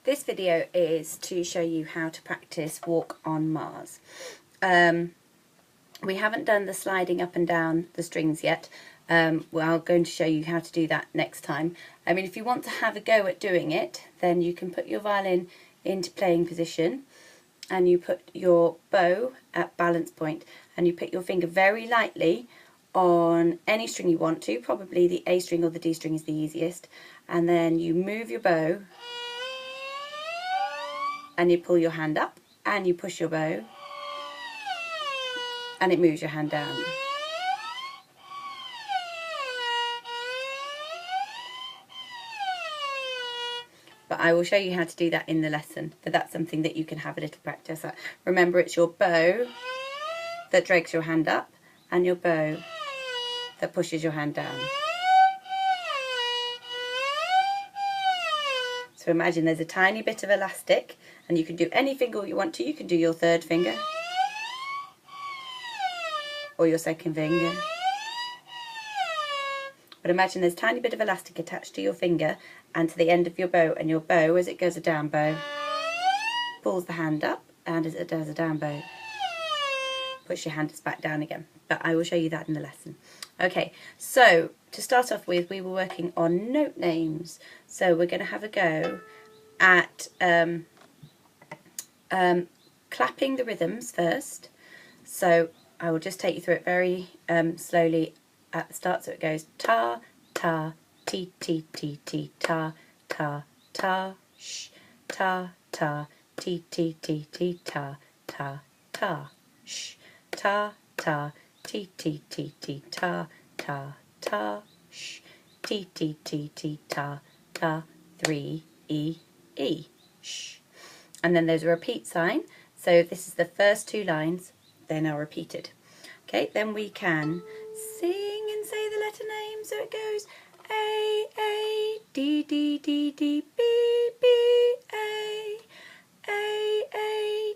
This video is to show you how to practice Walk on Mars. We haven't done the sliding up and down the strings yet. Well, I'm going to show you how to do that next time. I mean, if you want to have a go at doing it, then you can put your violin into playing position and you put your bow at balance point and you put your finger very lightly on any string you want to. Probably the A string or the D string is the easiest, and then you move your bow and you pull your hand up and you push your bow and it moves your hand down. But I will show you how to do that in the lesson, but that's something that you can have a little practice at. Remember, it's your bow that drags your hand up and your bow that pushes your hand down. So imagine there's a tiny bit of elastic and you can do any finger you want to. You can do your third finger or your second finger. But imagine there's a tiny bit of elastic attached to your finger and to the end of your bow, and your bow, as it goes a down bow, pulls the hand up, and as it does a down bow, push your hand back down again. But I will show you that in the lesson. Okay, so to start off with, we were working on note names. So we're going to have a go at clapping the rhythms first. So I will just take you through it very slowly at the start. So it goes ta, ta, ti, ti, ti, ti, ta, ta, ta, sh, ta, ta, ti, ti, ti, ti, ta, ta, ta, sh, ta, ta, ti, ti, ti, ti, ta, ta, ta, sh, ti, ti, ti, ti, ta, ta, 3, E, E, sh. And then there's a repeat sign. So this is the first two lines, they're now repeated. Okay, then we can sing and say the letter name. So it goes A, A, D, D, D, D, B, B, A, A,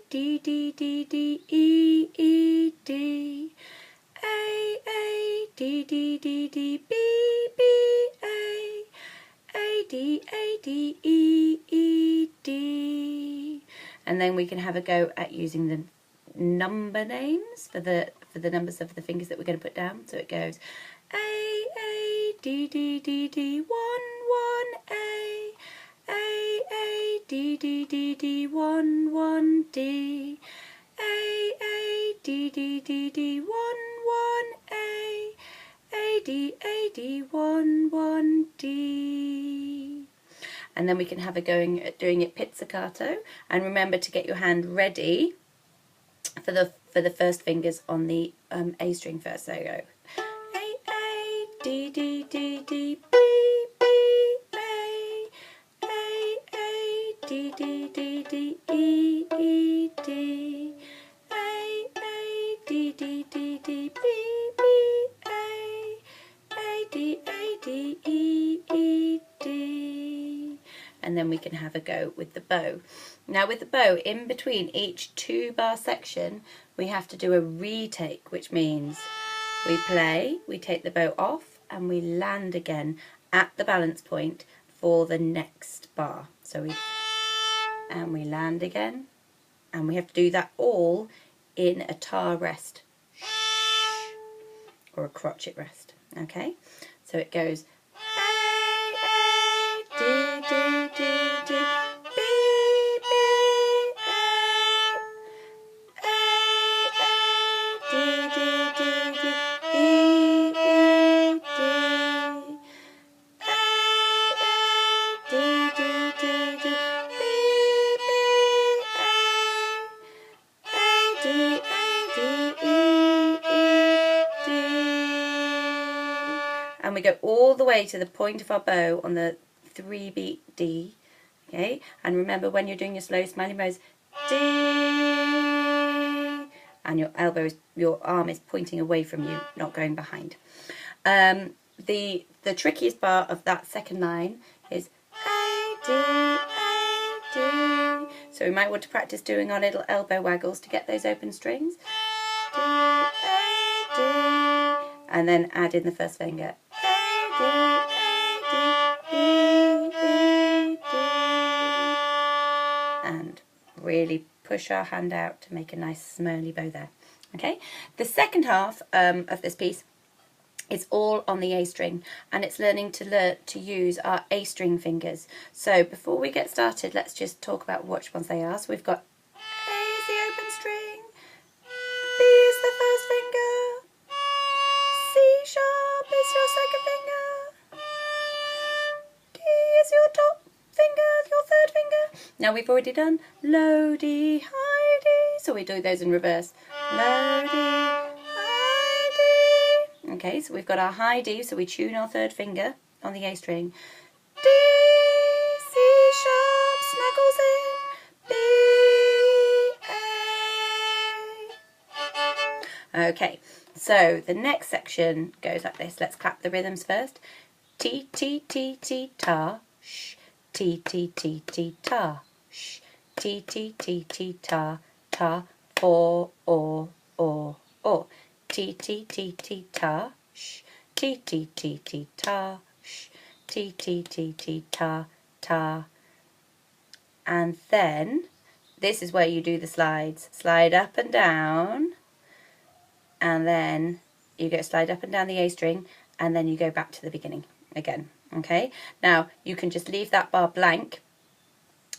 D, D, D, D, E, E, D, A, D, D, D, D, B, B, A, D, E, E, D. And then we can have a go at using the number names for the numbers of the fingers that we're going to put down. So it goes A, D, D, D, D, 1, 1, A, D, D, D, D, 1, 1, D, A, D, D, D, D, 1, 1, A, D, 1, 1, D. And then we can have a going at doing it pizzicato, and remember to get your hand ready for the first fingers on the A string first. So go A, D, D, D, D, B, B, A, D, D, D, D, E, E, D, A, D, D, D, D, B, B, A, D, E, E, D. And then we can have a go with the bow. Now with the bow, in between each 2-bar section, we have to do a retake, which means we play, we take the bow off, and we land again at the balance point for the next bar. So we land again, and we have to do that all in a tar rest or a crotchet rest. Okay, so it goes A, D, D, D, D, B, B, A, D, D, D, D, E, E, D, A, D, D, D, D, B, B, A, D, E, E, D. And we go all the way to the point of our bow on the 3-beat D. Okay, and remember when you're doing your slow smiley bows, D, and your arm is pointing away from you, not going behind. The trickiest bar of that second line is A, D, A, D. So we might want to practice doing our little elbow waggles to get those open strings. D, A, D, and then add in the first finger. A, D, A, D, E, E, D. and really push our hand out to make a nice smurly bow there. Okay, the second half of this piece is all on the A string, and it's learning to use our A string fingers. So before we get started, let's just talk about which ones they are. So we've got A is the open string, B is the first finger, C sharp is your second finger, D is your top finger, your third finger. Now we've already done low D, high D, so we do those in reverse. Low D, high D. Okay, so we've got our high D, so we tune our third finger on the A string. D, C sharp, snuggles in, B, A. Okay, so the next section goes like this. Let's clap the rhythms first. T, T, T, T, ta, sh. T, T, T, T, ta, sh. T, T, T, T, ta, ta, or, or. T, T, T, T, ta, sh. T, T, T, T, ta, sh. T, T, T, T, ta, ta. And then, this is where you do the slides. Slide up and down, and then you go slide up and down the A string, and then you go back to the beginning again. Okay, now you can just leave that bar blank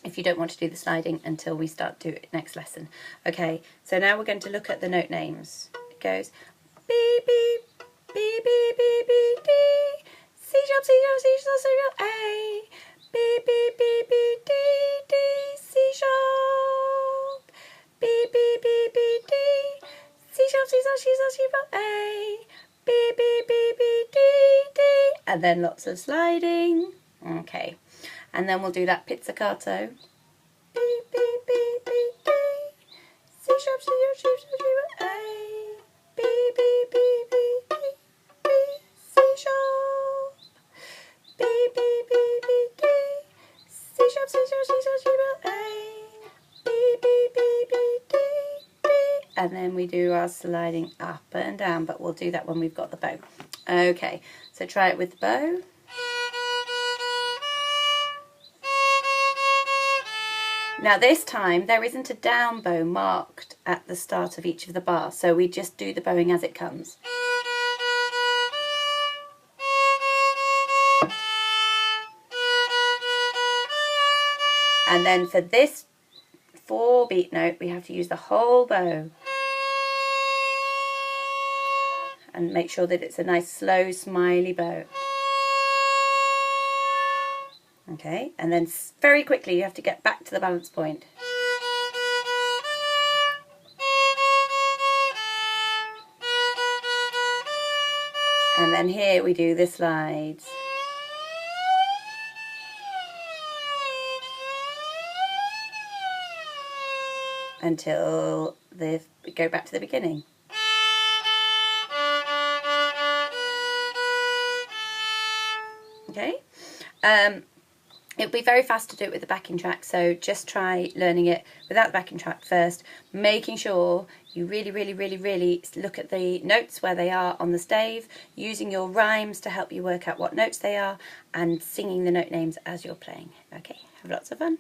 if you don't want to do the sliding until we start to do it next lesson. Okay, so now we're going to look at the note names. It goes B, B, B, B, B, B, D, C sharp, C sharp, C sharp, C sharp, A, B, B, B, B, D, D, C sharp, B, B, B, B, D, C sharp, C sharp, C sharp, C sharp, A, B, B, B, B, D, D, and then lots of sliding. Okay, and then we'll do that pizzicato. B, B, B, B, D, C sharp, C sharp, C sharp, C sharp, A, B, B, B, B, D, B, C sharp, B, B, B, B, D, C sharp, C sharp, C sharp, C sharp, A, B, B, B, B, D, B, and then we do our sliding up and down, but we'll do that when we've got the bow. Okay, so try it with the bow. Now this time there isn't a down bow marked at the start of each of the bars, so we just do the bowing as it comes. And then for this 4-beat note we have to use the whole bow. And make sure that it's a nice slow smiley bow. Okay, and then very quickly you have to get back to the balance point. And then here we do the slides. Until we go back to the beginning. Okay. It would be very fast to do it with the backing track, so just try learning it without the backing track first, making sure you really look at the notes where they are on the stave, using your rhymes to help you work out what notes they are, and singing the note names as you're playing. Okay, have lots of fun.